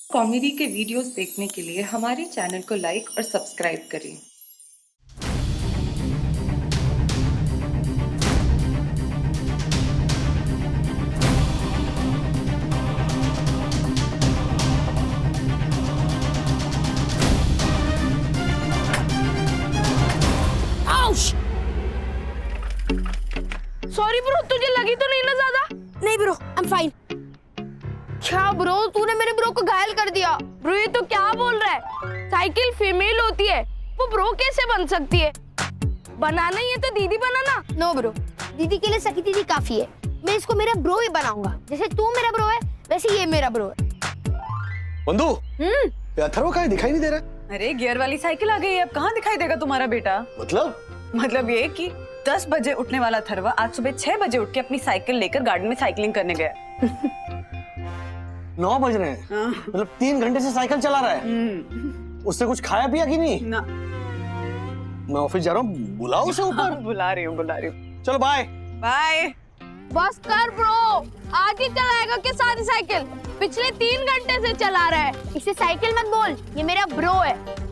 Comedy के videos देखने के लिए हमारे चैनल को लाइक और सब्सक्राइब करें। सॉरी ब्रो, तुझे लगी तो नहीं ना ज्यादा? नहीं ब्रो, आई एम फाइन। क्या ब्रो, तूने मेरे ब्रो को घायल कर दिया। ब्रो ये तो क्या बोल रहा है? साइकिल फीमेल होती है, वो ब्रो कैसे बन सकती है? बनाना ही है तो दीदी बनाना। नो ब्रो, दीदी के लिए सखी दीदी काफी है। मैं इसको मेरा ब्रो ही बनाऊंगा। जैसे तू मेरा ब्रो है वैसे ये मेरा ब्रो है। बंधु, अथर्व कहाँ है? दिखाई नहीं दे रहा। अरे गियर वाली साइकिल आ गई है, अब कहाँ दिखाई देगा तुम्हारा बेटा? मतलब ये कि 10 बजे उठने वाला अथर्व आज सुबह 6 बजे उठ के अपनी साइकिल लेकर गार्डन में साइकिलिंग करने गया। 9 बज रहे हैं। मतलब 3 घंटे से साइकिल चला रहा है। उसने कुछ खाया पिया कि नहीं? ना। मैं ऑफिस जा रहा हूँ, बुलाओ उसे ऊपर। बुला रही हूँ। चलो बाय बाय। बस कर ब्रो, आज ही चलाएगा क्या सारी साइकिल? पिछले 3 घंटे से चला रहा है। इसे साइकिल मत बोल, ये मेरा ब्रो है।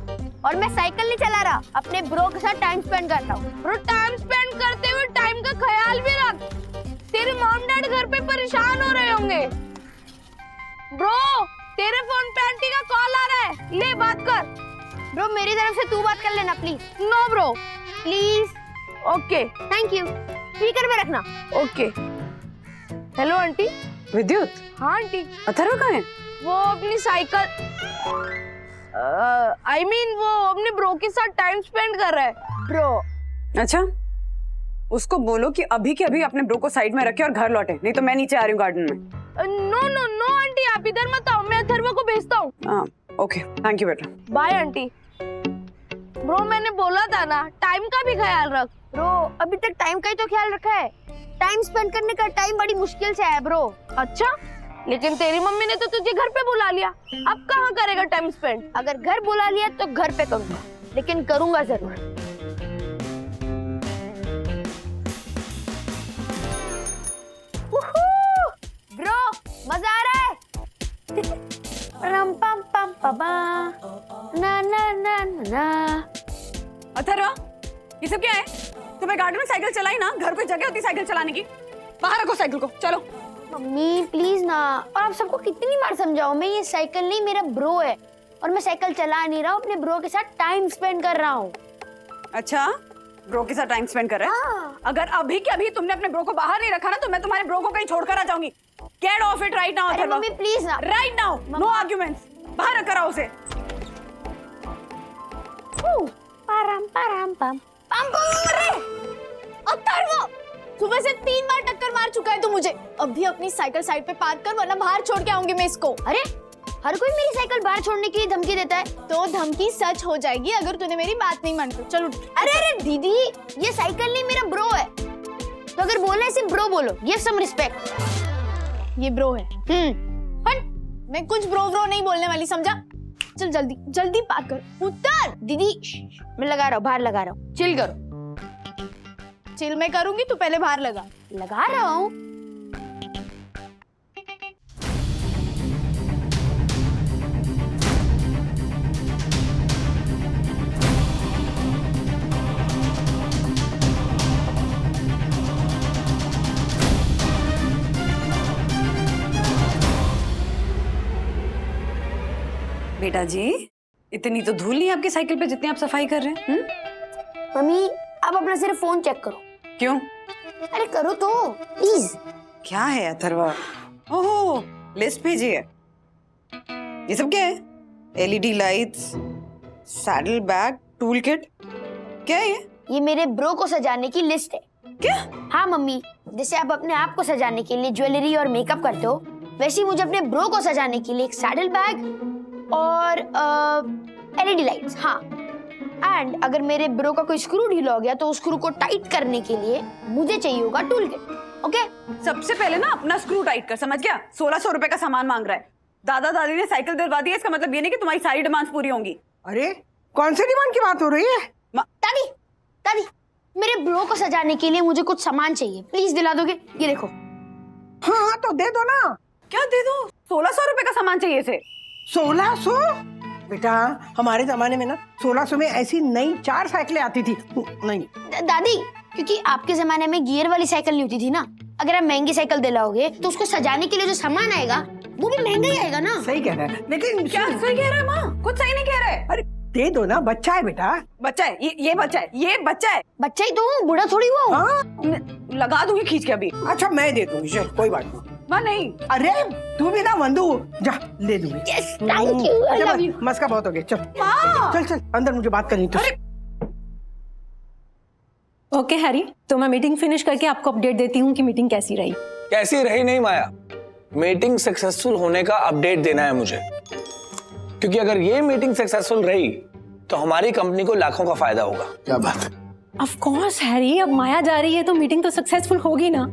और मैं साइकिल नहीं चला रहा, अपने ब्रो के साथ टाइम स्पेंड कर रहा हूँ। ब्रो टाइम स्पेंड करते हुए टाइम का ख्याल भी रख। तेरे मॉम डैड घर पे परेशान हो रहे होंगे। ब्रो तेरे फोन पे आंटी का कॉल आ रहा है, ले बात कर। ब्रो मेरी तरफ से तू बात कर लेना please. No bro. Please. Okay thank you. Speaker में रखना। ओके। Hello aunty. विद्युत, हाँ आंटी। अथर्व कहाँ है? वो अपनी साइकिल I mean, वो अपने ब्रो के साथ टाइम स्पेंड कर रहा है। ब्रो अच्छा, उसको बोलो कि अभी के अभी अपने ब्रो को साइड में रखे और घर लौटे, नहीं तो मैं नीचे आ रही हूँ गार्डन में। नो नो नो आंटी, आप इधर मत आओ, मैं अथर्व को भेजता हूँ। हाँ ओके, थैंक यू बेटा। Bye aunty. ब्रो मैंने बोला था ना, टाइम का भी ख्याल रख। ब्रो अभी तक टाइम का ही तो ख्याल रखा है। टाइम स्पेंड करने का टाइम बड़ी मुश्किल से है ब्रो। अच्छा, लेकिन तेरी मम्मी ने तो तुझे घर पे बुला लिया, अब कहाँ करेगा टाइम स्पेंड? अगर घर बुला लिया तो घर पे करूंगा, लेकिन करूंगा जरूर। ब्रो मजा आ रहा है। रम पम पम पबा ना ना ना ना। अथर्व, ये सब क्या है? तुम्हें गार्डन में साइकिल चलाई ना, घर पे जगह होती साइकिल चलाने की। बाहर रखो साइकिल को, चलो। मम्मी प्लीज ना, और आप सबको कितनी बार समझाओ, मैं ये साइकिल नहीं, मेरा ब्रो है। और मैं साइकिल चला नहीं रहा हूँ, अपने ब्रो के साथ टाइम स्पेंड कर रहा हूँ। अच्छा, ब्रो के साथ टाइम स्पेंड कर रहे हैं? हाँ। अगर अभी के अभी तुमने अपने ब्रो को बाहर नहीं रखा ना, तो मैं तुम्हारे ब्रो को कहीं छोड़कर आ जाऊंगी। Get off it right now अरे अथर्व। मम्मी प्लीज ना। Right now, no arguments. बाहर रखा रहा उसे। पारम पारम पम पम पम। अथर्व, सुबह से 3 बार टक्कर मार चुका है तू मुझे। अभी अपनी साइकिल साइड पे पार्क कर, वरना बाहर छोड़ के आऊंगी मैं इसको। अरे हर कोई मेरी साइकिल बाहर छोड़ने के लिए धमकी देता है। तो धमकी सच हो जाएगी अगर तूने मेरी बात नहीं मानी तो। चलो। अरे अरे दीदी, ये साइकिल नहीं, मेरा ब्रो है। तो अगर बोलना है सिर्फ ब्रो बोलो, गिव सम रिस्पेक्ट। ये ब्रो है। हट, मैं कुछ ब्रो नहीं बोलने वाली, समझा? चल जल्दी जल्दी पार्क कर। उतर। दीदी मैं लगा रहा हूँ, बाहर लगा रहा हूँ, चिल करो। चिल मैं करूंगी, तू पहले बाहर लगा रहा हूँ। बेटा जी, इतनी तो धूल नहीं आपकी साइकिल पे जितनी आप सफाई कर रहे हैं। मम्मी आप अपना सिर्फ फोन चेक करो। क्यों? अरे करो तो प्लीज। क्या है अथर्व? ओहो, लिस्ट भेजी है। ये सब क्या है? LED lights, saddle bag, tool kit, क्या है ये? ये मेरे ब्रो को सजाने की लिस्ट है। क्या? हाँ मम्मी, जैसे आप अपने आप को सजाने के लिए ज्वेलरी और मेकअप करते हो, वैसे ही मुझे अपने ब्रो को सजाने के लिए एक सैडल बैग और एलईडी लाइट्स। हाँ, एंड अगर मेरे ब्रो का कोई स्क्रू ढीला हो गया तो उस स्क्रू को टाइट करने के लिए मुझे चाहिए होगा टूल किट। ओके? सबसे पहले ना अपना स्क्रू टाइट कर, समझ गया? 1600 रुपए का सामान मांग रहा है। दादा दादी ने साइकिल दिलवा दी है, इसका मतलब ये नहीं कि तुम्हारी सारी डिमांड्स पूरी होंगी। अरे कौन सी डिमांड की बात हो रही है? दादी दादी, मेरे ब्रो को सजाने के लिए मुझे कुछ सामान चाहिए, प्लीज दिला दोगे? ये देखो। हाँ तो दे दो ना। क्या दे दो? 1600 रुपए का सामान चाहिए इसे। 1600? बेटा हमारे जमाने में ना 1600 में ऐसी नई 4 साइकिलें आती थी। नहीं दादी, क्योंकि आपके जमाने में गियर वाली साइकिल नहीं होती थी ना। अगर आप महंगी साइकिल दिलाओगे तो उसको सजाने के लिए जो सामान आएगा वो भी महंगा ही आएगा ना। सही कह रहा है, लेकिन क्या सही कह रहा है माँ? कुछ सही नहीं कह रहा है। अरे दे दो ना, बच्चा है बेटा। बच्चा है ये बच्चा है, ये बच्चा है। बच्चा ही तो हूँ, बूढ़ा थोड़ी हुआ हूँ। हाँ लगा दूंगी खींच के अभी। अच्छा मैं दे दूंगी, चल कोई बात नहीं। माँ नहीं। अरे तू भी ना वंदू, जा दे दूंगी। Yes, thank you, I अच्छा, love you. मस्का बहुत हो गया, चल माँ। चल चल अंदर, मुझे बात करनी थी। ओके हैरी, तो मैं मीटिंग फिनिश करके आपको अपडेट देती हूँ कि मीटिंग कैसी रही। कैसी रही नहीं माया, मीटिंग सक्सेसफुल होने का अपडेट देना है मुझे, क्योंकि अगर ये मीटिंग सक्सेसफुल रही तो हमारी कंपनी को लाखों का फायदा होगा। क्या बात है। ऑफ कोर्स हैरी, अब माया जा रही है तो मीटिंग तो सक्सेसफुल होगी ना।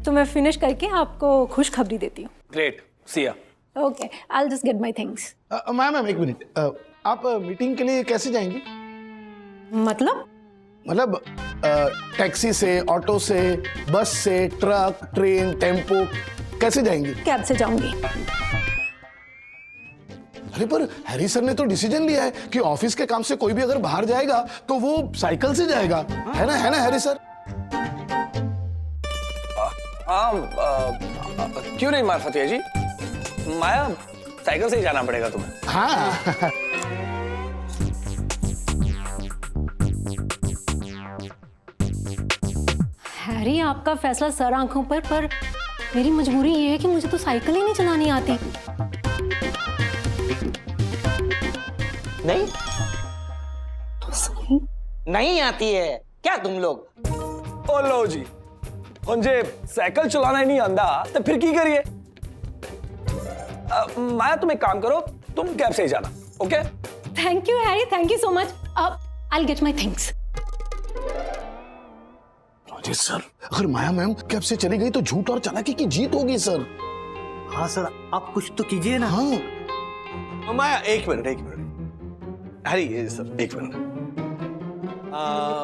तो मैं फिनिश करके आपको खुशखबरी देती हूँ। ग्रेट, सी या। Okay, I will just get my things. Ma'am एक मिनट, आप मीटिंग के लिए कैसे जाएंगी? मतलब टैक्सी से, ऑटो से, बस से, ट्रक, ट्रेन, टेम्पो, कैसे जाएंगी? कैब से जाऊंगी। अरे पर हैरी सर ने तो डिसीजन लिया है कि ऑफिस के काम से कोई भी अगर बाहर जाएगा तो वो साइकिल से जाएगा, है ना हैरी सर? क्यों नहीं मार्फतिया जी, माया साइकिल से ही जाना पड़ेगा तुम्हें। हाँ हैरी, आपका फैसला सर आंखों पर मेरी मजबूरी ये है कि मुझे तो साइकिल ही नहीं चलानी आती। नहीं नहीं आती है क्या तुम लोग? ओ लो जी, मुझे साइकिल चलाना ही नहीं आंदा तो फिर की करिए। माया तुम एक काम करो, तुम कैब से ही जाना। Okay thank you Harry, thank you so much. I will get my things. अरे सर, अगर माया मैम कैब से चली गई तो झूठ और चालाकी की जीत होगी सर। हाँ सर, आप कुछ तो कीजिए ना। हाँ माया एक मिनट हरी, ये सर एक मिनट।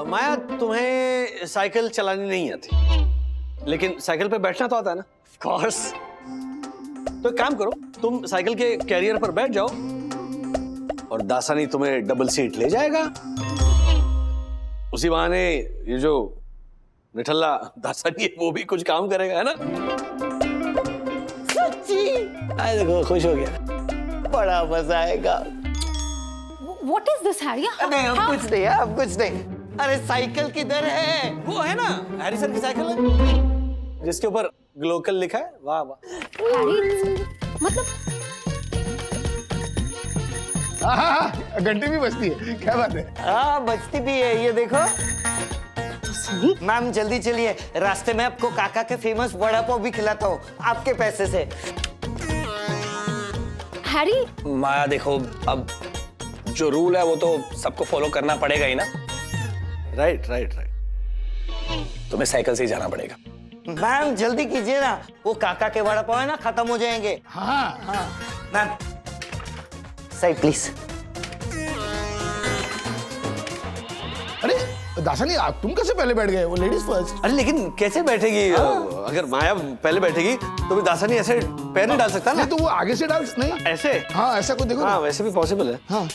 माया तुम्हें साइकिल चलानी नहीं आती, लेकिन साइकिल पे बैठना तो आता है ना? Of course. तो एक काम करो, तुम साइकिल के कैरियर पर बैठ जाओ और दासानी तुम्हें डबल सीट ले जाएगा। उसी बहाने ये जो निठल्ला दासानी है वो भी कुछ काम करेगा, है ना? सच्ची? आए देखो, खुश हो गया। बड़ा मजा आएगा। What is this Harry? नहीं अब कुछ नहीं, अब कुछ नहीं। अरे साइकिल किधर है? वो है ना हैरी सर की साइकिल है, जिसके ऊपर ग्लोकल लिखा है। वाह वाह। हैरी मतलब घंटी भी बजती है, क्या बात है? हाँ बचती भी है, ये देखो। मैम जल्दी चलिए, रास्ते में आपको काका के फेमस वड़ा पाव भी खिलाता हूँ आपके पैसे से। हैरी, माया देखो, अब जो रूल है वो तो सबको फॉलो करना पड़ेगा ही ना। राइट। तुम्हें साइकिल से ही जाना पड़ेगा। मैम जल्दी कीजिए ना, वो काका के वड़ा पाव है ना, खत्म हो जाएंगे। हाँ मैम साइड प्लीज। अरे दासानी, आप तुम कैसे पहले बैठ गए? वो लेडीज फर्स्ट। अरे लेकिन कैसे बैठेगी? अगर माया पहले बैठेगी तो भी दासानी ऐसे पैर नहीं डाल सकता ना। नहीं तो वो आगे से डाल नहीं? ऐसे? हाँ ऐसा कुछ देखो। हाँ वैसे भी पॉसिबल है। हाँ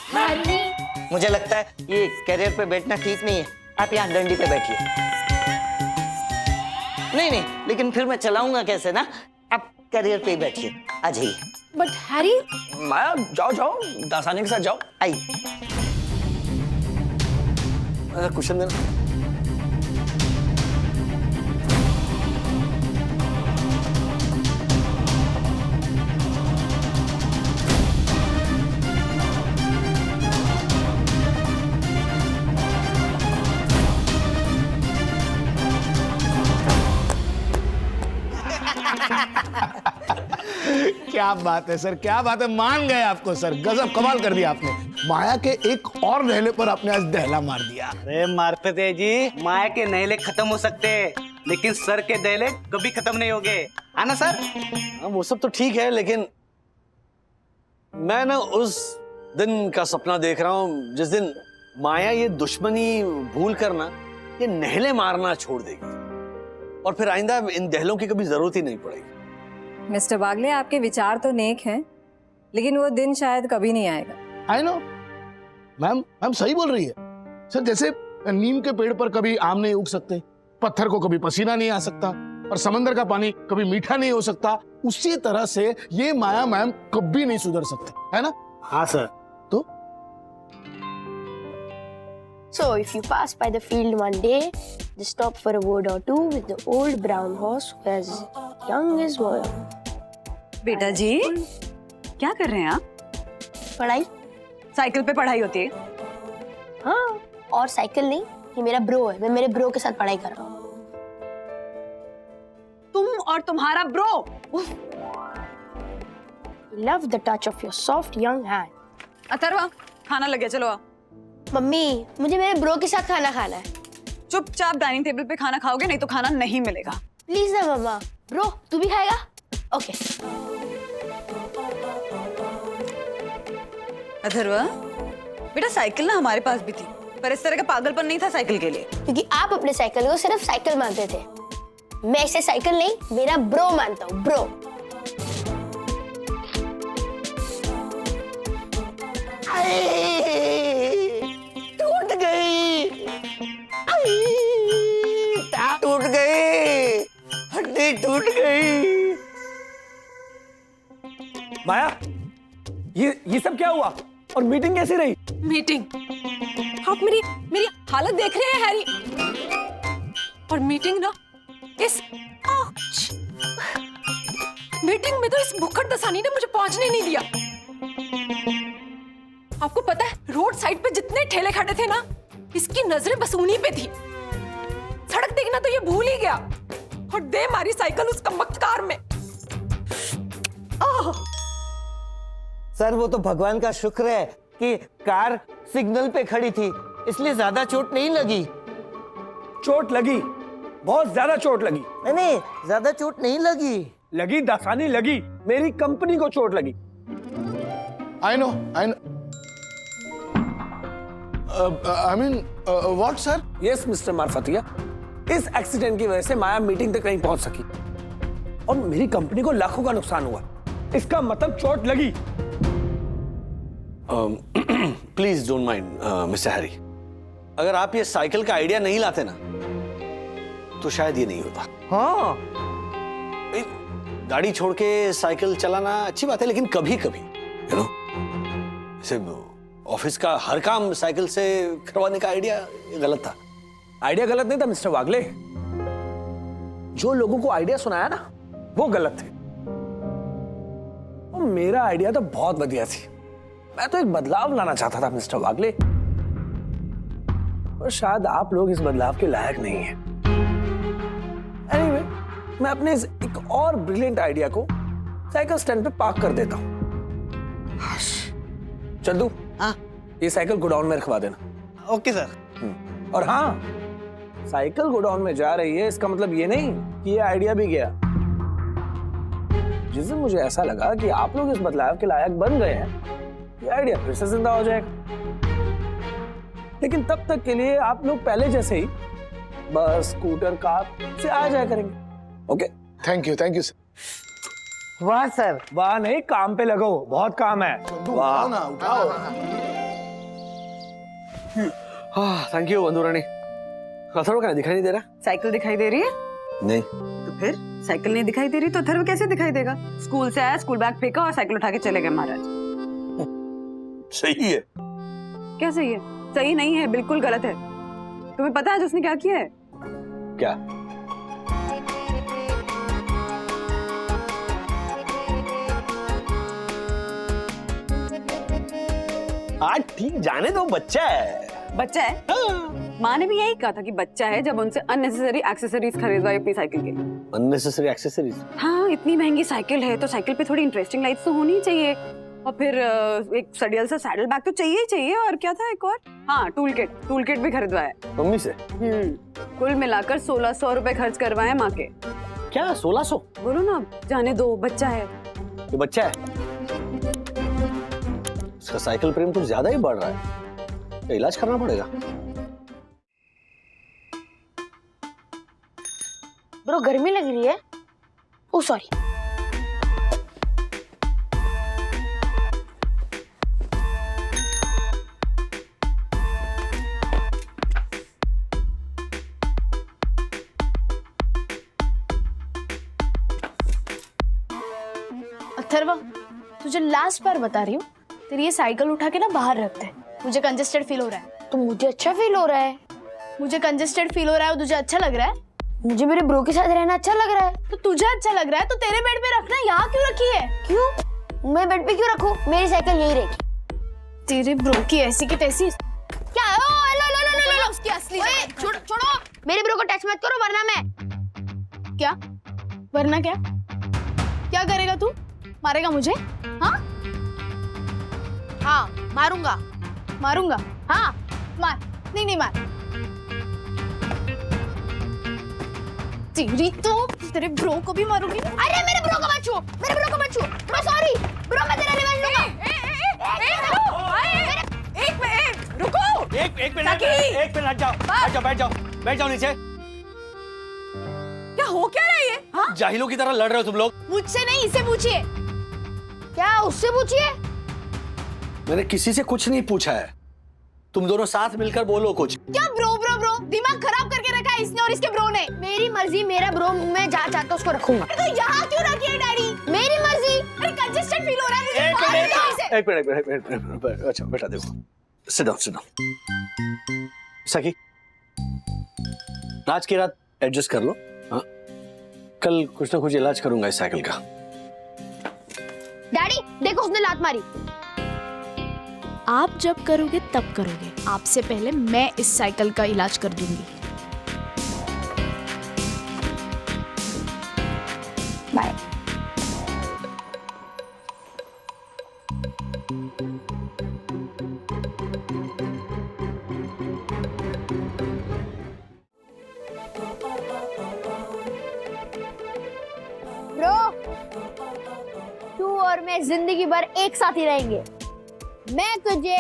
मुझे लगता है ये कैरियर पे बैठना ठीक नहीं है, आप यहाँ डंडी पे बैठिए। नहीं लेकिन फिर मैं चलाऊंगा कैसे ना, आप कैरियर पे ही बैठिए, आ जाइए। बट हैरी, माया जाओ, दासानी के साथ जाओ। आइए। क्वेश्चन देना। क्या बात है सर, क्या बात है, मान गए आपको सर, गजब कमाल कर दिया आपने। माया के एक और नहले पर आपने आज दहला मार दिया। अरे मार्फते जी, माया के नहले खत्म हो सकते हैं लेकिन सर के दहले कभी खत्म नहीं होंगे, है ना सर? हाँ वो सब तो ठीक है, लेकिन मैं ना उस दिन का सपना देख रहा हूँ जिस दिन माया ये दुश्मनी भूल कर ना ये नहले मारना छोड़ देगी और फिर आइंदा इन दहलों की कभी जरूरत ही नहीं पड़ेगी। मिस्टर बागले, आपके विचार तो नेक हैं, लेकिन वो दिन शायद कभी नहीं आएगा। आई नो मैम, मैम सही बोल रही है सर। जैसे नीम के पेड़ पर कभी आम नहीं उग सकते, पत्थर को कभी पसीना नहीं आ सकता, और समंदर का पानी कभी मीठा नहीं हो सकता, उसी तरह से ये माया मैम कभी नहीं सुधर सकते, है ना? हाँ सर। तो So, if you pass by the field one day, just stop for a word or two with the old brown horse who is young as well. बेटा जी क्या कर रहे हैं आप? पढ़ाई? साइकिल पे पढ़ाई होती है? हाँ, और साइकिल नहीं, ये मेरा ब्रो है, मैं मेरे ब्रो के साथ पढ़ाई कर रहा हूँ। तुम और तुम्हारा bro. Love the touch of your soft young hand. Atharva खाना लगे, चलो आ। मम्मी, मुझे मेरे ब्रो के साथ खाना खाना है। चुपचाप डाइनिंग टेबल पे खाना खाओगे, नहीं तो खाना नहीं मिलेगा। प्लीज ना मम्मा। ब्रो, तू भी खाएगा? ओके। अथर्वा बेटा साइकिल ना हमारे पास भी थी, पर इस तरह का पागलपन नहीं था साइकिल के लिए। क्योंकि आप अपने साइकिल को सिर्फ साइकिल मानते थे, मैं इसे साइकिल नहीं मेरा ब्रो मानता हूँ, ब्रो। टूट गई, टूट गई, हड्डी टूट गई। माया, ये सब क्या हुआ और मीटिंग कैसी रही? मीटिंग? आप मेरी हालत देख रहे हैं हैरी? और मीटिंग ना इस मीटिंग में तो इस भुक्खड़ दसानी ने मुझे पहुंचने नहीं दिया। आपको पता है रोड साइड पे जितने ठेले खड़े थे ना, इसकी नजरें बस उन्हीं पे थी। सड़क देखना तो ये भूल ही गया और दे मारी साइकिल उस कमबख्त कार में। सर वो तो भगवान का शुक्र है कि कार सिग्नल पे खड़ी थी, इसलिए ज्यादा चोट नहीं लगी। चोट लगी, बहुत ज्यादा चोट लगी। नहीं, ज्यादा चोट नहीं लगी। लगी दसानी लगी, मेरी कंपनी को चोट लगी। I know I mean what sir? Yes mister Marfatia, इस एक्सीडेंट की वजह से माया मीटिंग तक नहीं पहुंच सकी और मेरी कंपनी को लाखों का नुकसान हुआ। इसका मतलब चोट लगी। Please don't mind mister Harry, अगर आप ये साइकिल का आइडिया नहीं लाते ना तो शायद ये नहीं होता। हाँ गाड़ी छोड़ के साइकिल चलाना अच्छी बात है, लेकिन कभी कभी यू नो जैसे ऑफिस का हर काम साइकिल से करवाने का आइडिया गलत था। आइडिया गलत नहीं था मिस्टर वागले, जो लोगों को आइडिया सुनाया ना वो गलत थे। और मेरा आइडिया तो बहुत बढ़िया थी, मैं तो एक बदलाव लाना चाहता था मिस्टर वागले, और शायद आप लोग इस बदलाव के लायक नहीं हैं। एनीवे, मैं अपने इस एक और ब्रिलियंट आइडिया को साइकिल स्टैंड पे पार्क कर देता हूं। चंदू, हाँ ये साइकिल गोडाउन में रखवा देना। Okay sir. और हाँ, साइकिल गोडाउन में जा रही है इसका मतलब ये नहीं कि ये आइडिया भी गया। जिस दिन मुझे ऐसा लगा कि आप लोग इस बदलाव के लायक बन गए हैं, ये आइडिया फिर से जिंदा हो जाएगा। लेकिन तब तक के लिए आप लोग पहले जैसे ही बस स्कूटर कार से आ जाया करेंगे। Okay, thank you sir. वाह सर। वाह नहीं, काम पे लगो, बहुत काम है। उठाओ ना, उठाओ। Thank you बंधुरानी। अथर्व क्या दिखाई नहीं दे रहा? साइकिल दिखाई दे रही है? नहीं। तो फिर साइकिल नहीं दिखाई दे रही तो अथर्व कैसे दिखाई देगा? स्कूल से आया, स्कूल बैग फेंका और साइकिल उठा के चले गए महाराज। सही है। क्या सही है? सही नहीं है, बिल्कुल गलत है। तुम्हें पता है आज उसने क्या किया है? क्या? आज ठीक, जाने दो, बच्चा है। बच्चा है? हाँ। माँ ने भी यही कहा था कि बच्चा है जब उनसे अननेसेसरी एक्सेसरीज खरीदवाई अपनी साइकिल के लिए। Unnecessary accessories? हाँ, इतनी महंगी साइकिल है तो साइकिल पे थोड़ी इंटरेस्टिंग लाइट्स तो होनी चाहिए, और फिर एक सडियल सा सैडल बैग तो चाहिए ही चाहिए। और क्या था एक और? हाँ, टूल किट भी खरीदवाया मम्मी से। कुल मिलाकर 1600 रुपए खर्च करवाए माँ के। क्या 1600? बोलो ना, जाने दो, बच्चा है। तो बच्चा है, उसका साइकिल प्रेम तो ज्यादा ही बढ़ रहा है, तो इलाज करना पड़ेगा। ब्रो, गर्मी लग रही है? Oh sorry. अथर्वा, तुझे लास्ट बार बता रही हूँ, तेरी ये साइकिल उठा के ना बाहर रखते हैं। मुझे कंजेस्टेड फील हो रहा है। तो मुझे अच्छा फील हो रहा है। मुझे कंजेस्टेड फील हो रहा है और तुझे अच्छा लग रहा है। मुझे मेरे ब्रो के साथ रहना अच्छा लग रहा है। तो तुझे अच्छा लग रहा है तो तेरे बेड पे रखना, यहाँ क्यों रखी है? क्यों? मैं बेड पे क्यों रखूं? मेरी साइकिल यही रहेगी। तेरे ब्रो की ऐसी की तैसी। क्या? ओ लो उसकी असली छोड़ो। मेरे ब्रो को टच मत करो वरना मैं। क्या? वरना क्या? क्या करेगा तू? मारेगा मुझे? हाँ मारूंगा। मारूंगा। हाँ मार। नहीं मार। तेरी तो तेरे ब्रो को भी मारूंगी। अरे मेरे ब्रो को मत छू। Bro sorry. ब्रो मैं तेरा रिवेंज लूंगा। रुको। एक मिनट हट जाओ। बैठ जाओ नीचे। क्या हो क्या रहा है ये? हाँ? जाहिलों की तरह लड़ रहे हो तुम लोग। मुझसे नहीं, इससे पूछिए। क्या? उससे पूछिए। मैंने किसी से कुछ नहीं पूछा है। तुम दोनों साथ मिलकर बोलो कुछ। क्या ब्रो दिमाग खराब करके रखा है इसने और इसके ब्रो ने। मेरी मर्जी, मेरा ब्रो मैं जहाँ चाहता उसको रखूंगा। तो यहाँ क्यों रखी है डैडी? मेरी मर्जी। अरे कंजेस्टेड फील हो रहा है मुझे। बाहर निकाल इसे। एक मिनट। अच्छा बेटा देखो, सिट डाउन। सखी, आज की रात एडजस्ट कर लो। हाँ, कल कुछ ना कुछ इलाज करूंगा इस साइकिल का। डैडी देखो उसने लात मारी। आप जब करोगे तब करोगे, आपसे पहले मैं इस साइकिल का इलाज कर दूंगी। बाय। ब्रो, तू और मैं जिंदगी भर एक साथ ही रहेंगे। मैं तुझे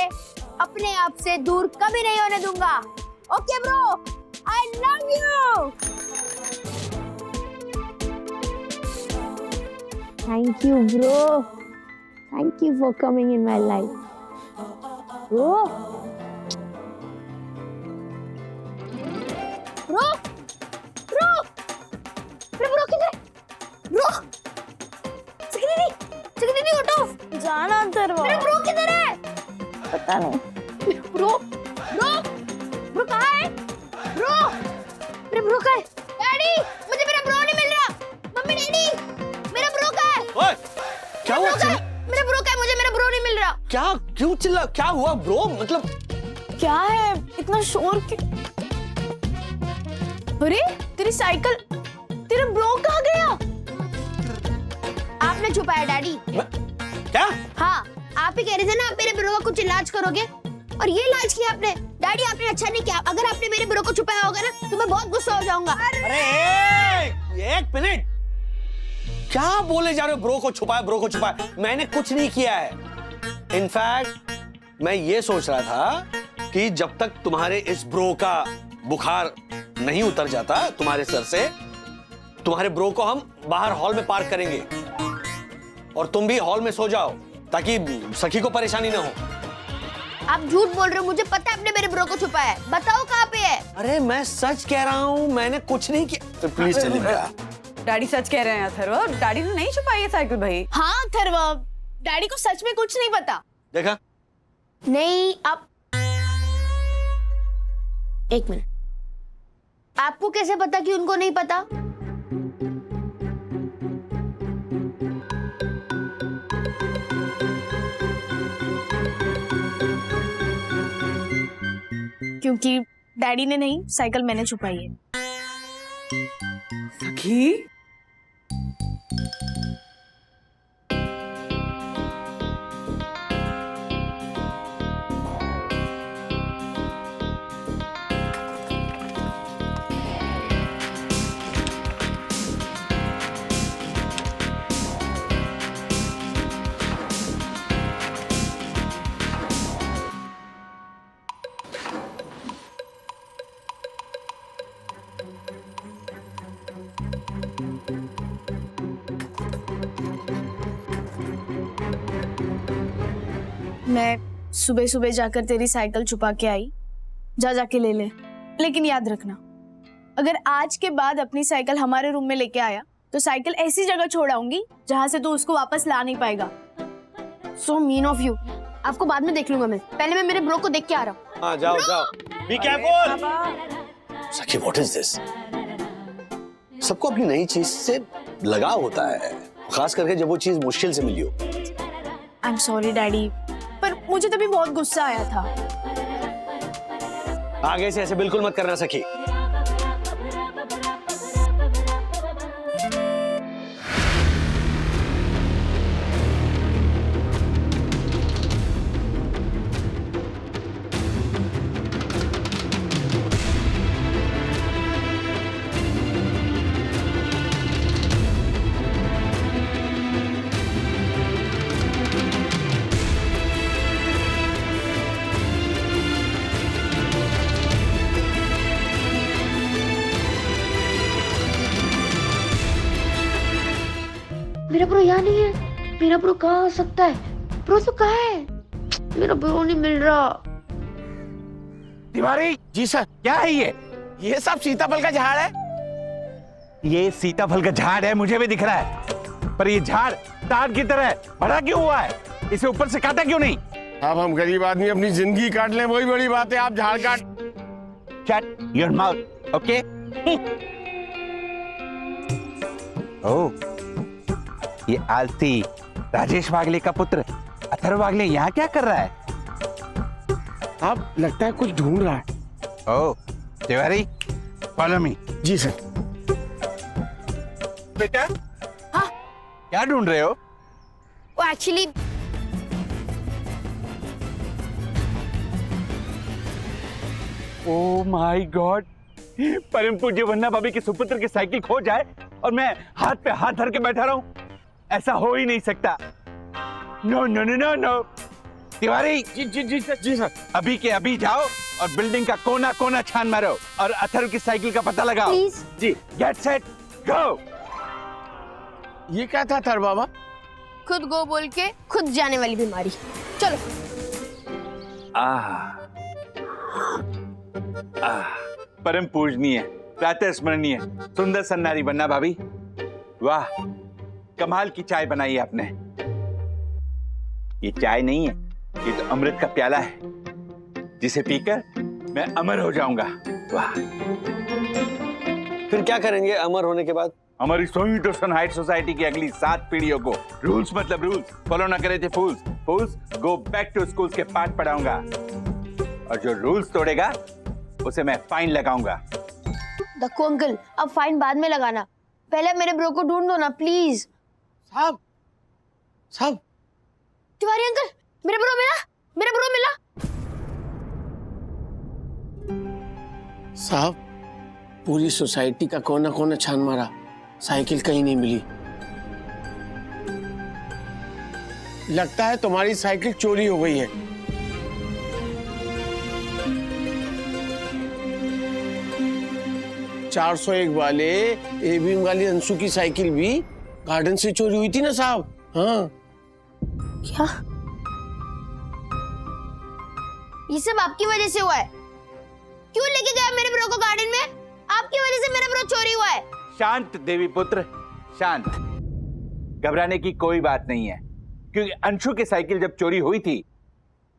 अपने आप से दूर कभी नहीं होने दूंगा। Okay bro, I love you. Thank you bro, thank you for coming in my life. Bro bro bro bro किधर है? ब्रो दीदी उठो। जाना अथर्वा। मेरा ब्रो किधर है? पता नहीं। ब्रो कहाँ है? मेरा ब्रो कहाँ है? डैडी मुझे मेरा ब्रो नहीं मिल रहा। मम्मी डैडी मेरा ब्रो कहाँ है? ओए, क्या हुआ? मेरा ब्रो कहाँ है? मुझे मेरा ब्रो नहीं मिल रहा। क्या? क्यों चिल्ला? क्या हुआ ब्रो? मतलब क्या है इतना शोर क्यों? अरे तेरी साइकिल, तेरा ब्रो कहाँ गया? आपने छुपाया डैडी। क्या? हाँ, आप ही कह रहे थे ना आप मेरे ब्रो का कुछ इलाज करोगे, और ये इलाज किया आपने। डैडी आपने अच्छा नहीं किया। अगर आपने मेरे ब्रो को छुपाया होगा ना तो मैं बहुत गुस्सा हो जाऊंगा। अरे एक मिनट, क्या बोले जा रहे हो? ब्रो को छुपाया। मैंने कुछ नहीं किया है। इनफैक्ट मैं ये सोच रहा था कि जब तक तुम्हारे इस ब्रो का बुखार नहीं उतर जाता तुम्हारे सर से, तुम्हारे ब्रो को हम बाहर हॉल में पार्क करेंगे और तुम भी हॉल में सो जाओ ताकि सखी को परेशानी ना हो। आप झूठ बोल रहे हो। मुझे पता है आपने मेरे ब्रो को छुपाया है। बताओ कहाँ पे है? अरे मैं सच कह रहा हूँ, मैंने कुछ नहीं किया। तो प्लीज चलिए बेटा। डैडी सच कह रहे हैं अथर्वा। डैडी ने नहीं छुपाई है साइकिल भाई। हाँ अथर्वा, डैडी को सच में कुछ नहीं पता। देखा? नहीं, आप एक मिनट, आपको कैसे पता कि उनको नहीं पता? क्योंकि डैडी ने नहीं, साइकिल मैंने छुपाई है। सखी मैं सुबह सुबह जाकर तेरी साइकिल छुपा के आई। जाके ले ले, लेकिन याद रखना, अगर आज के बाद अपनी साइकिल हमारे रूम में लेके आया तो साइकिल ऐसी जगह छोड़ आऊंगी जहां से तू उसको वापस ला नहीं पाएगा। So mean of you. आपको बाद में देख लूंगा मैं, पहले मैं मेरे ब्रो को देख के आ रहा हूँ। हाँ जाओ जाओ, बी केयरफुल। सखी व्हाट इज दिस? सबको अपनी नई चीज से लगाव होता है, खास करके जब वो चीज मुश्किल से मिली हो। आई एम सॉरी डैडी, पर मुझे तभी बहुत गुस्सा आया था। आगे से ऐसे बिल्कुल मत करना सखी। मेरा ब्रो यहाँ नहीं है। मेरा ब्रो कहाँ हो सकता है? ब्रो तो कहाँ है? मेरा ब्रो नहीं मिल रहा। तिवारी जी सर, क्या है ये सब सीताफल का झाड़ है। ये सीताफल का झाड़ है, मुझे भी दिख रहा है, पर ये झाड़ तार की तरह बड़ा क्यों हुआ है? इसे ऊपर से काटा क्यों नहीं? अब हम गरीब आदमी अपनी जिंदगी काट लें वही बड़ी बात है, आप झाड़ काट। Shut your mouth, okay? Oh, ये आलसी राजेश वागले का पुत्र अथर्व वागले यहाँ क्या कर रहा है? आप लगता है कुछ ढूंढ रहा है। ओह, तिवारी फॉलो मी। जी सर। बेटा, हाँ क्या ढूंढ रहे हो? वो एक्चुअली ओह माय गॉड, परम पूज्य वन्ना भाभी के सुपुत्र की साइकिल खो जाए और मैं हाथ पे हाथ धर के बैठा रहूं, ऐसा हो ही नहीं सकता। No no no no no. Tiwari ji sir, अभी के अभी जाओ और बिल्डिंग का कोना कोना छान मारो और अथर्व की साइकिल का पता लगाओ। प्लीज जी, गेट सेट गो। ये क्या था थर बाबा? खुद गो बोल के खुद जाने वाली बीमारी। चलो। परम पूजनीय, प्रातः स्मरणीय, सुंदर सन्नारी वन्ना भाभी, वाह कमाल की चाय बनाई है आपने। ये चाय नहीं है, ये तो अमृत का प्याला है, जिसे पीकर मैं अमर हो जाऊंगा। वाह। फिर क्या करेंगे अमर होने के बाद? हमारी स्वीट और सनहाइट सोसाइटी की अगली 7 पीढ़ियों को रूल्स मतलब रूल्स फॉलो ना करे थे फूल्स, फूल्स गो बैक टू स्कूल के पाठ पढ़ाऊंगा, और जो रूल्स तोड़ेगा उसे मैं फाइन लगाऊंगा। दक्कू अंकल, अब फाइन बाद में लगाना, पहले मेरे ब्रो को ढूंढ दो ना प्लीज। साहब साहब। तिवारी अंकल, मेरा ब्रो मिला, मेरा ब्रो मिला। साहब, पूरी सोसाइटी का कोना कोना छान मारा, साइकिल कहीं नहीं मिली। लगता है तुम्हारी साइकिल चोरी हो गई है। .401 वाले एबीएम वाली अंशु की साइकिल भी गार्डन से चोरी हुई थी ना साहब? हाँ। क्या? ये सब आपकी वजह से हुआ है? क्यों लेके गया मेरे ब्रो को गार्डन में? आपकी वजह से मेरा ब्रो चोरी हुआ है। शांत देवी पुत्र, शांत। घबराने की कोई बात नहीं है, क्योंकि अंशु की साइकिल जब चोरी हुई थी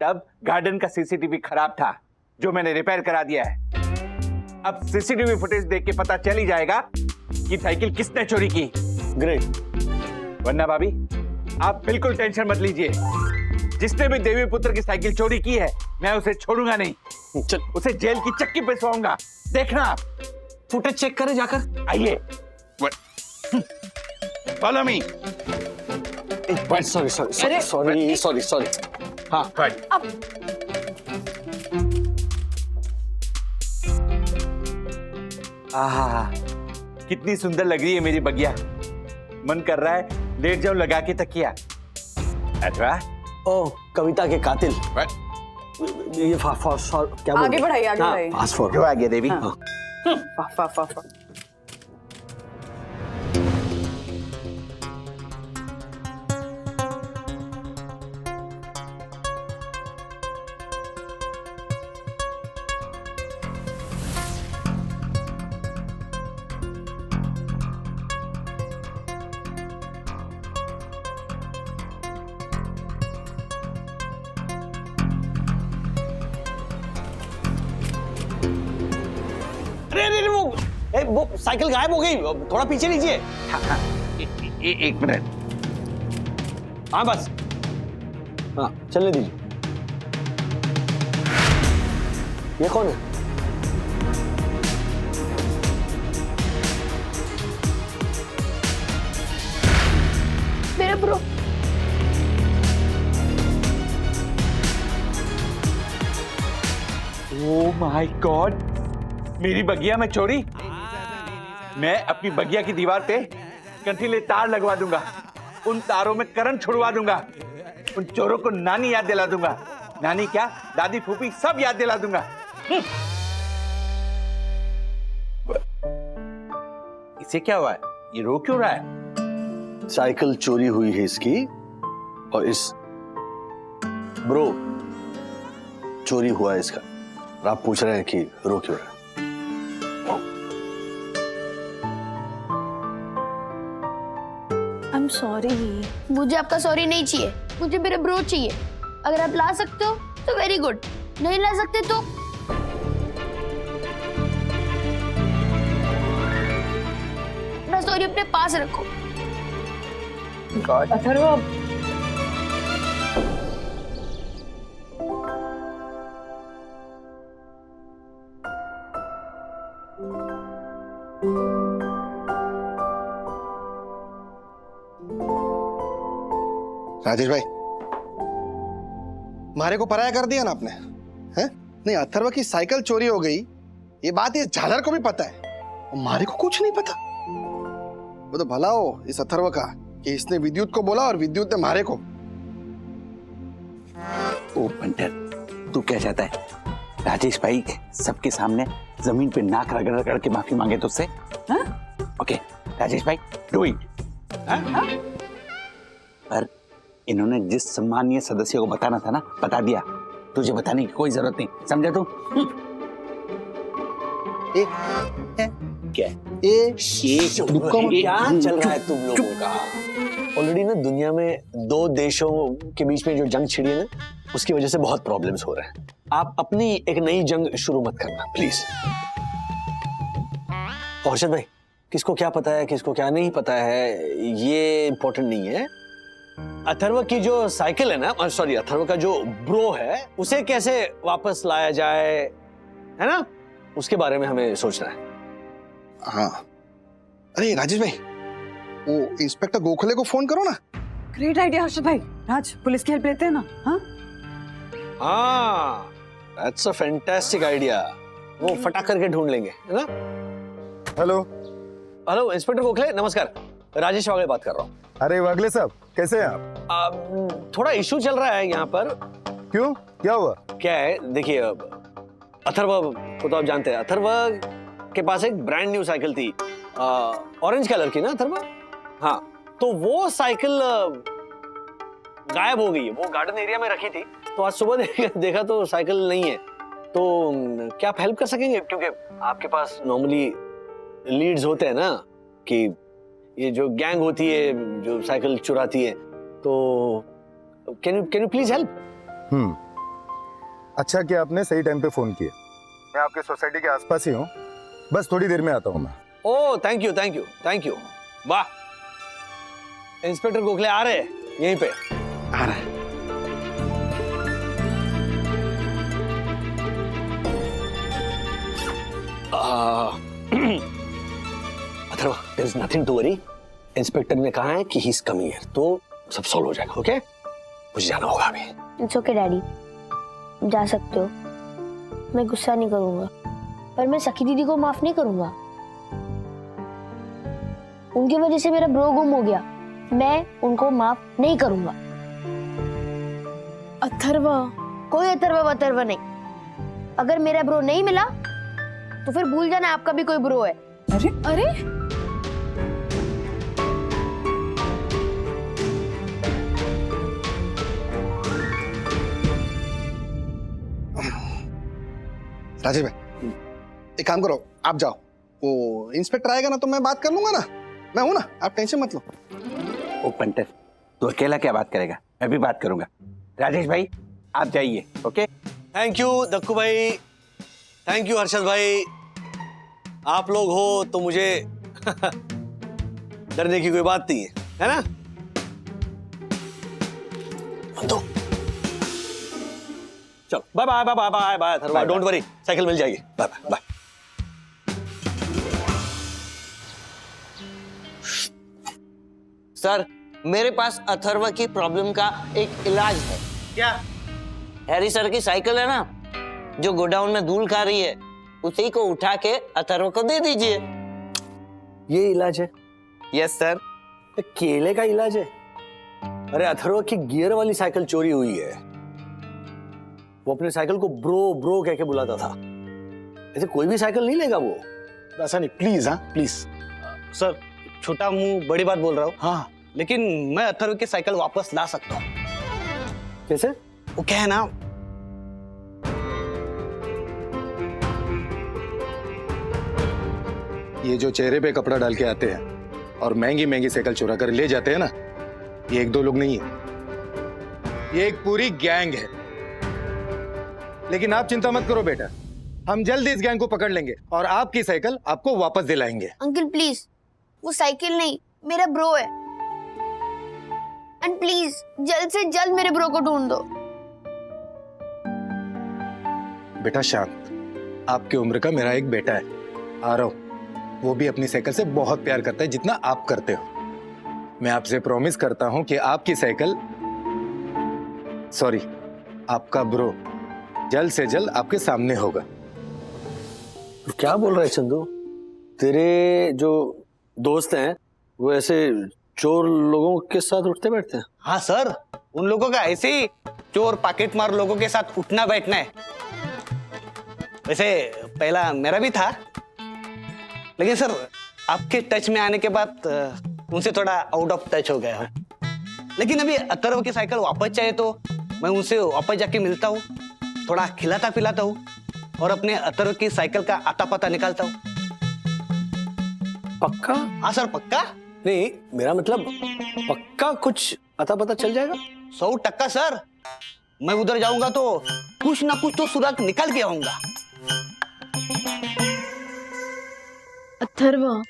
तब गार्डन का सीसीटीवी खराब था, जो मैंने रिपेयर करा दिया है। अब सीसीटीवी फुटेज देख के पता चल ही जाएगा कि साइकिल किसने चोरी की। ग्रेट। वन्ना भाभी, आप बिल्कुल टेंशन मत लीजिए, जिसने भी देवी पुत्र की साइकिल चोरी की है मैं उसे छोड़ूंगा नहीं। चल, उसे जेल की चक्की पे सुलाऊंगा, देखना आप। फुटेज चेक करें जाकर। आइए, follow me. Sorry sorry sorry sorry sorry. हाँ अब आहा, कितनी सुंदर लग रही है मेरी बगिया। मन कर रहा है लेट जाऊं लगा के तकिया। अथवा ओह, कविता के कातिल। ये क्या आगे बढ़ाइए, आगे बढ़ाइए। Fast forward. जो आ गया देवी। हाँ। फा अरे वो साइकिल गायब हो गई, थोड़ा पीछे लीजिए। हाँ, एक मिनट। हाँ बस, हाँ चलने दीजिए। ये कौन है? मेरा ब्रो। ओह माय गॉड, मेरी बगिया में चोरी। मैं अपनी बगिया की दीवार पे कंटीले तार लगवा दूंगा, उन तारों में करंट छुड़वा दूंगा, उन चोरों को नानी याद दिला दूंगा। नानी क्या, दादी फूफी सब याद दिला दूंगा। इसे क्या हुआ है? ये रो क्यों रहा है? साइकिल चोरी हुई है इसकी, और इस ब्रो चोरी हुआ है इसका, और आप पूछ रहे हैं कि रो क्यों रहा है। I'm sorry. मुझे आपका सॉरी नहीं चाहिए, मुझे मेरा ब्रो चाहिए। अगर आप ला सकते हो तो वेरी गुड, नहीं ला सकते तो अपना सॉरी अपने पास रखो। अथर्व, राजेश भाई, मारे को पराया कर दिया ना आपने, हैं? नहीं, अथर्व की साइकिल चोरी हो गई ये बात ये झालर को भी पता है, और मारे को कुछ नहीं पता। वो तो भला हो इस अथर्व का कि इसने विद्युत को बोला और विद्युत ने मारे को। ओ पंटर, तू क्या चाहता है? राजेश भाई सबके सामने जमीन पे नाक रगड़ रगड़ के माफी मांगे तुझसे? ओके राजेश भाई, डू इट। पर इन्होंने जिस सम्मानीय सदस्य को बताना था ना, बता दिया। तुझे बताने की कोई जरूरत नहीं, समझा तू? क्या चल रहा है तुम लोगों का? ऑलरेडी ना दुनिया में दो देशों के बीच में जो जंग छिड़ी है ना, उसकी वजह से बहुत प्रॉब्लम्स हो रहे हैं। आप अपनी एक नई जंग शुरू मत करना प्लीज। औरशद भाई, किसको क्या पता है किसको क्या नहीं पता है ये इंपॉर्टेंट नहीं है। अथर्व की जो साइकिल है ना, सॉरी अथर्व का जो ब्रो है, उसे कैसे वापस लाया जाए, है ना, उसके बारे में हमें सोचना है। हाँ, अरे राजेश भाई, वो इंस्पेक्टर गोखले को फोन करो ना। ग्रेट आइडिया हर्षद भाई। राज, पुलिस की हेल्प लेते हैं ना? हाँ, दैट्स अ फैंटास्टिक आइडिया। वो फटाक करके ढूंढ लेंगे, है ना? हेलो हेलो इंस्पेक्टर गोखले, नमस्कार, राजेश वागले बात कर रहा हूँ। अरे वागले साहब, कैसे हैं आप? थोड़ा इशू चल रहा है यहाँ पर। क्यों, क्या हुआ? क्या है, देखिए अथर्व को तो आप जानते हैं, अथर्व के पास एक ब्रांड न्यू साइकिल थी, ऑरेंज कलर की ना अथर्व। हाँ, तो वो साइकिल गायब हो गई। वो गार्डन एरिया में रखी थी, तो आज सुबह देखा तो साइकिल नहीं है। तो क्या आप हेल्प कर सकेंगे? क्योंकि आपके पास नॉर्मली लीड्स होते हैं ना, कि ये जो गैंग होती है जो साइकिल चुराती है, तो कैन यू प्लीज हेल्प? अच्छा किया आपने सही टाइम पे फोन किया। मैं आपके सोसाइटी के आसपास ही हूँ, बस थोड़ी देर में आता हूँ मैं। Oh thank you thank you thank you. वाह, इंस्पेक्टर गोखले आ रहे हैं, यहीं पे आ रहा है। Atharv, there is nothing to worry. Inspector ने कहा है कि ही इज कमिंग हियर, तो सब सॉल्व हो जाएगा। ओके, मुझे जाना होगा अभी। इट्स ओके डैडी, जा सकते हो। मैं गुस्सा नहीं करूंगा, पर मैं सखी दीदी को माफ नहीं करूंगा। उनकी वजह से मेरा ब्रो गुम हो गया, मैं उनको माफ नहीं करूंगा। अथर्व, कोई अथर्व नहीं। अगर मेरा ब्रो नहीं मिला तो फिर भूल जाना आपका भी कोई ब्रो है। अरे अरे राजेश भाई, एक काम करो, आप जाओ, वो इंस्पेक्टर आएगा ना तो मैं बात कर लूंगा ना, मैं हूं ना, आप टेंशन मत लो। ओ पंटर, तू अकेला क्या बात करेगा? मैं भी बात करूंगा। राजेश भाई आप जाइए। ओके, थैंक यू दक्कू भाई, थैंक यू हर्षद भाई। आप लोग हो तो मुझे डरने की कोई बात नहीं है ना? तो चलो bye bye bye bye bye bye Atharva, don't worry, cycle मिल जाएगी। Bye bye bye. सर, मेरे पास अथर्वा की प्रॉब्लम का एक इलाज है। क्या? हैरी सर की साइकिल है ना, जो गोडाउन में धूल खा रही है, उसी को उठा के अथर्वा को दे दीजिए। ये इलाज है? Yes sir. केले का इलाज है? अरे अथर्वा की गियर वाली साइकिल चोरी हुई है। वो अपने साइकिल को ब्रो ब्रो कह के बुलाता था। ऐसे कोई भी साइकिल नहीं लेगा वो। ऐसा नहीं, प्लीज। हाँ प्लीज सर, छोटा मुंह बड़ी बात बोल रहा हूँ। हाँ, लेकिन मैं अथर्व की साइकिल वापस ला सकता हूँ। कैसे? वो क्या है ना, ये जो चेहरे पे कपड़ा डाल के आते हैं और महंगी महंगी साइकिल चुरा कर ले जाते हैं ना, ये एक दो लोग नहीं है, ये एक पूरी गैंग है। लेकिन आप चिंता मत करो बेटा, हम जल्द इस गैंग को पकड़ लेंगे और आपकी साइकिल आपको वापस दिलाएंगे। अंकल प्लीज, वो साइकिल नहीं, मेरा ब्रो है। एंड प्लीज जल्द से जल्द मेरे ब्रो को ढूंढ दो। बेटा शांत, आपकी उम्र का मेरा एक बेटा है आरव, वो भी अपनी साइकिल से बहुत प्यार करता है जितना आप करते हो। मैं आपसे प्रॉमिस करता हूं कि आपकी साइकिल, सॉरी आपका ब्रो, जल्द से जल्द आपके सामने होगा। क्या बोल रहा है चंदू? तेरे जो दोस्त हैं वो ऐसे चोर लोगों के साथ उठते बैठते हैं? हाँ सर, उन लोगों का ऐसे ही चोर पाकेट मार लोगों के साथ उठना बैठना है। वैसे पहला मेरा भी था, लेकिन सर आपके टच में आने के बाद उनसे थोड़ा आउट ऑफ टच हो गया है। लेकिन अभी अथर्व की साइकिल वापस चाहिए तो मैं उनसे वापस जाके मिलता हूँ, थोड़ा खिलाता पिलाता हूँ और अपने अथर्व की साइकिल का आता पता निकालता हूँ। पक्का? हाँ सर पक्का। नहीं, मेरा मतलब पक्का कुछ अता पता चल जाएगा? 100% सर, मैं उधर जाऊंगा तो कुछ ना कुछ तो सुराग निकाल के आऊंगा। अथर्वा,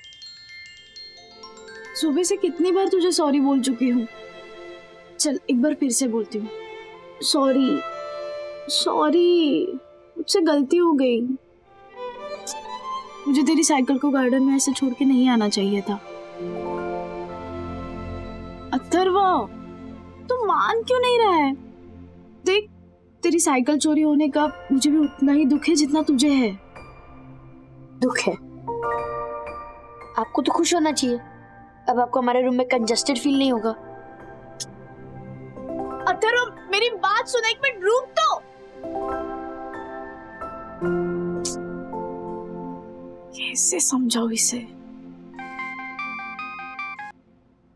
सुबह से कितनी बार तुझे सॉरी बोल चुकी हूँ। चल एक बार फिर से बोलती हूँ, सॉरी सॉरी, मुझसे गलती हो गई। मुझे तेरी साइकिल को गार्डन में ऐसे छोड़ के नहीं आना चाहिए था। अथर्वा, तू मान क्यों नहीं रहा है? देख, तेरी साइकिल चोरी होने का मुझे भी उतना ही दुख है जितना तुझे है। दुख है? आपको तो खुश होना चाहिए, अब आपको हमारे रूम में कंजस्टेड फील नहीं होगा। अथर्वा, मेरी बात सुन, एक मिनट रुक तो। कैसे समझाओ इसे?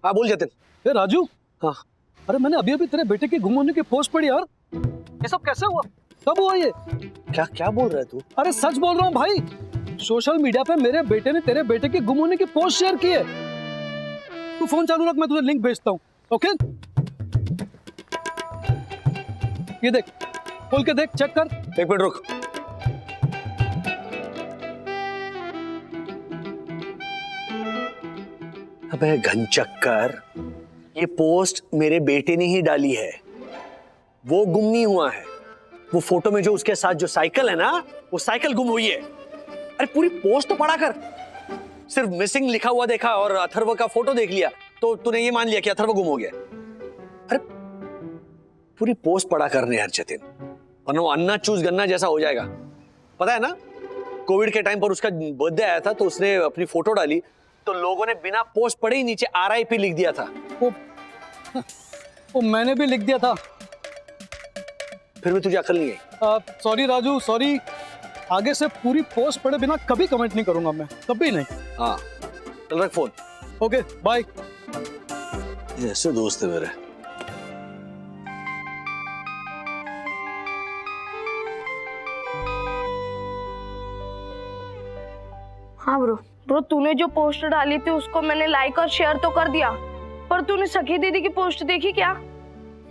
हाँ बोल जाते। ए राजू, हाँ, अरे मैंने अभी अभी तेरे बेटे के गुम होने की पोस्ट पढ़ी यार। ये सब कैसे हुआ? कब हुआ ये? क्या क्या बोल रहा है तू? अरे सच बोल रहा हूँ भाई, सोशल मीडिया पे मेरे बेटे ने तेरे बेटे के गुम होने की पोस्ट शेयर की है। तू फोन चालू रख, मैं तुझे लिंक भेजता हूँ। ओके, ये देख, खोल के देख, चेक कर। एक मिनट रुक। अबे घनचक्कर, ये पोस्ट मेरे बेटे ने ही डाली है, वो गुम नहीं हुआ है। वो फोटो में जो उसके साथ जो साइकिल है ना, वो साइकिल गुम हुई है। अरे पूरी पोस्ट तो पढ़ा कर, सिर्फ मिसिंग लिखा हुआ देखा और अथर्व का फोटो देख लिया तो तूने ये मान लिया कि अथर्व गुम हो गया। अरे पूरी पोस्ट पढ़ा करने यार जतिन, वरना वो अन्ना चूज गन्ना जैसा हो जाएगा। पता है ना, कोविड के टाइम पर उसका बर्थडे आया था तो उसने अपनी फोटो डाली तो लोगों ने बिना पोस्ट पढ़े ही नीचे RIP लिख दिया था। वो मैंने भी लिख दिया था, फिर भी तुझे अकल नहीं आई। Sorry Raju, sorry. आगे से पूरी पोस्ट पढ़े बिना कभी कमेंट नहीं करूंगा मैं, कभी नहीं। हाँ चल रख फोन। Okay bye. ऐसे दोस्त है मेरे। हाँ ब्रो, तूने जो पोस्ट डाली थी उसको मैंने लाइक और शेयर तो कर दिया, पर तूने सखी दीदी की पोस्ट देखी क्या?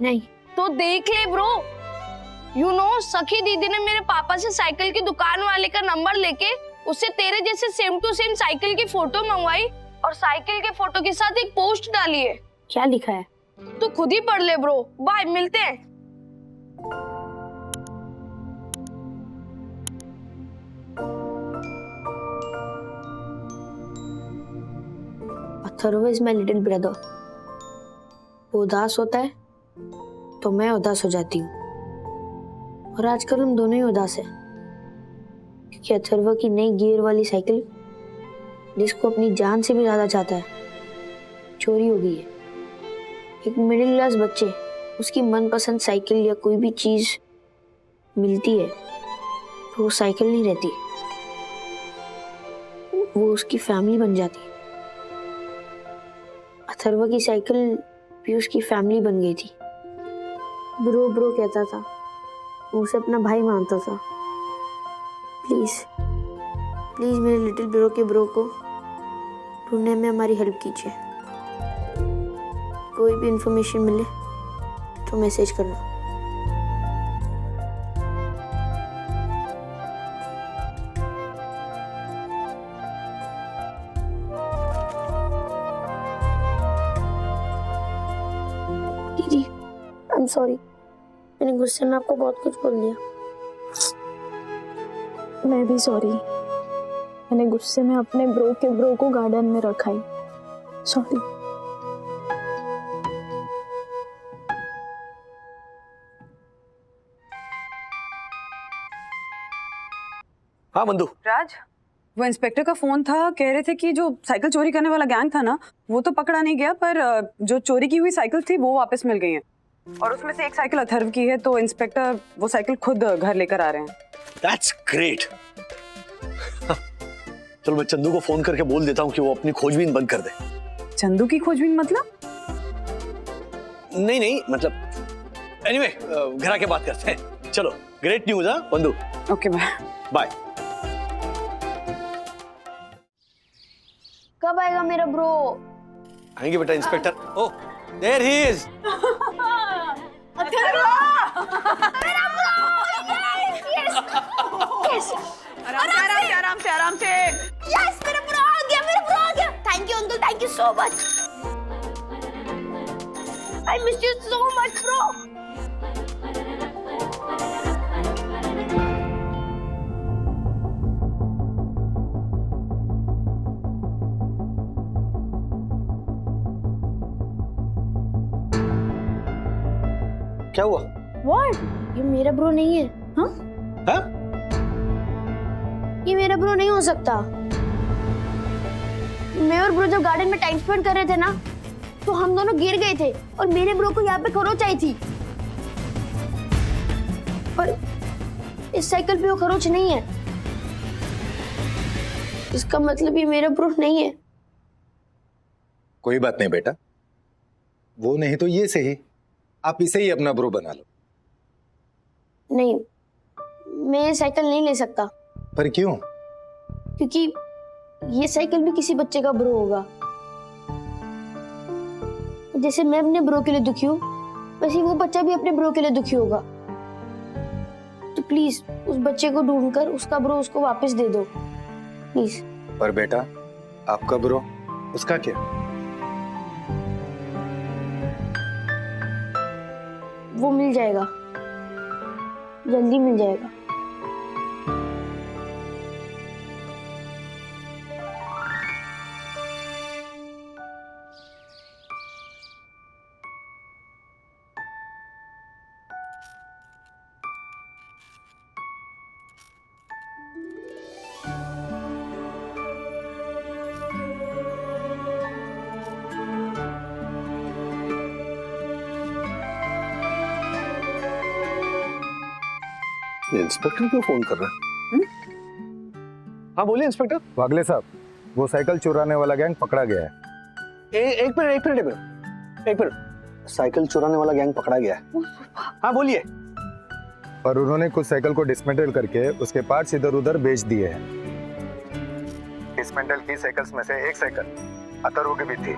नहीं। तो देख ले ब्रो। यू नो, सखी दीदी ने मेरे पापा से साइकिल की दुकान वाले का नंबर लेके उससे तेरे जैसे सेम टू सेम साइकिल की फोटो मंगवाई और साइकिल के फोटो के साथ एक पोस्ट डाली है। क्या लिखा है? तू खुद ही पढ़ ले ब्रो। बाय, मिलते हैं। Atharva is my little brother. वो उदास होता है तो मैं उदास हो जाती हूँ, और आजकल हम दोनों ही उदास हैं क्योंकि अथर्व की नई गियर वाली साइकिल, जिसको अपनी जान से भी ज्यादा चाहता है, चोरी हो गई है। एक मिडिल क्लास बच्चे उसकी मनपसंद साइकिल या कोई भी चीज मिलती है तो वो साइकिल नहीं रहती, वो उसकी फैमिली बन जाती है। अथर्व की साइकिल भी उसकी फैमिली बन गई थी। ब्रो ब्रो कहता था, वो उसे अपना भाई मानता था। प्लीज प्लीज मेरे लिटिल ब्रो के ब्रो को ढूंढने में हमारी हेल्प कीजिए। कोई भी इंफॉर्मेशन मिले तो मैसेज करना। दीदी, आई एम सॉरी, मैंने गुस्से में आपको बहुत कुछ बोल दिया। मैं भी सॉरी, मैंने गुस्से में अपने ब्रो के ब्रो को गार्डन में रखा ही। सॉरी। हाँ बंधु। राज, वो इंस्पेक्टर का फोन था, कह रहे थे कि जो साइकिल चोरी करने वाला गैंग था ना, वो तो पकड़ा नहीं गया, पर जो चोरी की हुई साइकिल थी वो वापस मिल गई है, और उसमें से एक साइकिल अथर्व की है, तो इंस्पेक्टर वो साइकिल खुद घर लेकर आ रहे हैं। That's great. चलो मैं चंदू को फोन करके बोल देता हूँ कि वो अपनी खोजबीन बंद कर दे। चंदू की खोजबीन मतलब? नहीं मतलब एनीवे घर आके बात करते हैं। चलो, ग्रेट न्यूज़। हाँ बंधु। Okay bye. बाय। कब आएगा मेरा ब्रो? आएंगे बेटा inspector. Oh, there he is. आराम से। यस, मेरा ब्रो आ गया। Thank you uncle, thank you so much. I miss you so much bro. क्या हुआ? What? ये मेरा ब्रो नहीं है। हाँ? हाँ? ये मेरा ब्रो नहीं हो सकता। मैं और ब्रो जब गार्डन में टाइम स्पेंड कर रहे थे ना, तो हम दोनों गिर गए थे और मेरे ब्रो को यहाँ पे खरोच आई थी, पर इस साइकिल पे वो खरोच नहीं है। इसका मतलब ये मेरा ब्रो नहीं है। कोई बात नहीं बेटा, वो नहीं तो ये सही, आप इसे ही अपना ब्रो बना लो। नहीं, मैं ये साइकिल नहीं ले सकता। पर क्यों? क्योंकि ये साइकिल भी किसी बच्चे का ब्रो होगा। जैसे मैं अपने ब्रो के लिए दुखी हूँ, वैसे वो बच्चा भी अपने ब्रो के लिए दुखी होगा। तो प्लीज उस बच्चे को ढूंढकर उसका ब्रो उसको वापस दे दो, प्लीज। पर बेटा, आपका ब्रो, उसका क्या? वो मिल जाएगा, जल्दी मिल जाएगा। इंस्पेक्टर क्यों फोन कर रहा है? हाँ बोलिए इंस्पेक्टर। वागले साहब, वो साइकिल चुराने वाला गैंग पकड़ा गया है। एक मिनट। साइकिल चुराने वाला गैंग पकड़ा गया है? हाँ बोलिए। पर उन्होंने कुछ साइकिल को डिसमेंटल करके उसके पार्ट्स इधर उधर बेच दिए हैं। डिसमेंटल की साइकिल्स में से एक साइकिल अथर्व की भी थी,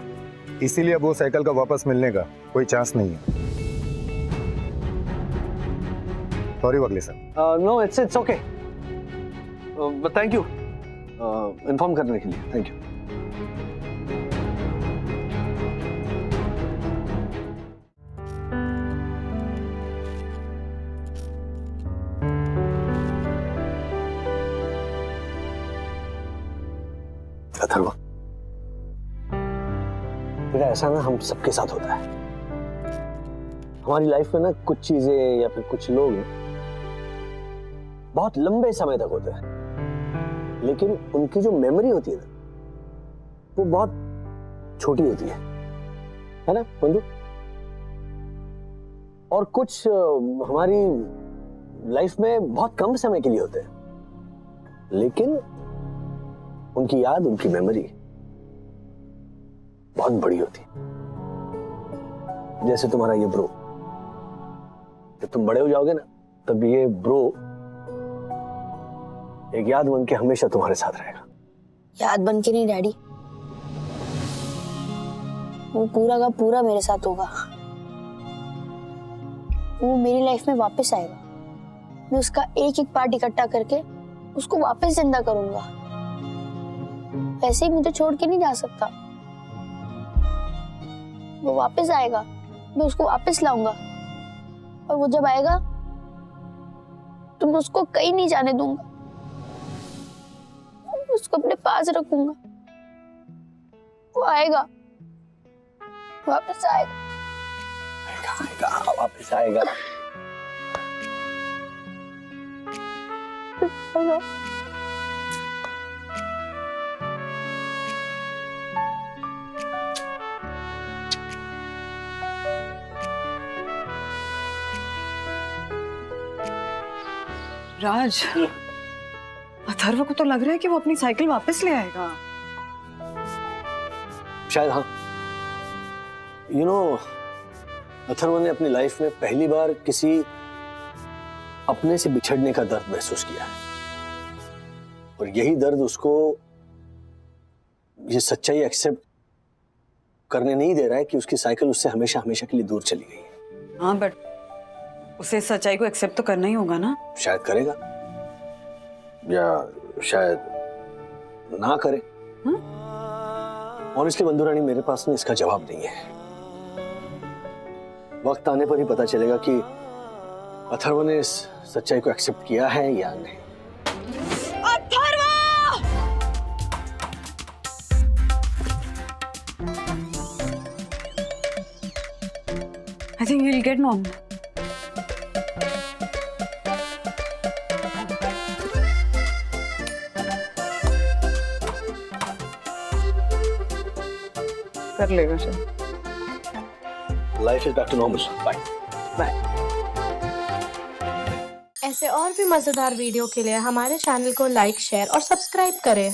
इसीलिए अब वो साइकिल का वापस मिलने का कोई चांस नहीं है। सॉरी वागले साहब। No, it's okay. Thank you. Inform करने के लिए थैंक यू। अथर्वा, बेटा ऐसा ना हम सबके साथ होता है। हमारी लाइफ में ना कुछ चीजें या फिर कुछ लोग बहुत लंबे समय तक होते हैं, लेकिन उनकी जो मेमोरी होती है ना वो बहुत छोटी होती है ना बंधु? और कुछ हमारी लाइफ में बहुत कम समय के लिए होते हैं, लेकिन उनकी याद, उनकी मेमोरी बहुत बड़ी होती है। जैसे तुम्हारा ये ब्रो, जब तुम बड़े हो जाओगे ना तब ये ब्रो एक याद बन के हमेशा तुम्हारे साथ रहेगा। याद बन के नहीं डैडी, वो पूरा का पूरा मेरे साथ होगा। वो मेरी लाइफ में वापस आएगा। मैं उसका एक एक पार्ट इकट्ठा करके उसको वापस जिंदा करूंगा। ऐसे ही मुझे छोड़ के नहीं जा सकता। वो वापस आएगा, मैं उसको वापस लाऊंगा, और वो जब आएगा तो मैं उसको कहीं नहीं जाने दूंगा। उसको अपने पास रखूंगा। वो आएगा, वापस आएगा। आएगा, वापस आएगा। राज, अथर्व को तो लग रहा है कि वो अपनी साइकिल वापस ले आएगा। शायद हाँ। यू नो, अथर्व ने अपनी लाइफ में पहली बार किसी अपने से बिछड़ने का दर्द महसूस किया है, और यही दर्द उसको ये सच्चाई एक्सेप्ट करने नहीं दे रहा है कि उसकी साइकिल उससे हमेशा हमेशा के लिए दूर चली गई है। हाँ, बट उसे सच्चाई को एक्सेप्ट तो करना ही होगा ना। शायद करेगा या शायद ना करे। ऑनेस्टली बंधु रानी, मेरे पास ना इसका जवाब नहीं है। वक्त आने पर ही पता चलेगा कि अथर्व ने इस सच्चाई को एक्सेप्ट किया है या नहीं। I think he'll get mom. कर लेगा शायद। Life is back to normal. Bye. Bye. ऐसे और भी मजेदार वीडियो के लिए हमारे चैनल को लाइक, शेयर और सब्सक्राइब करें।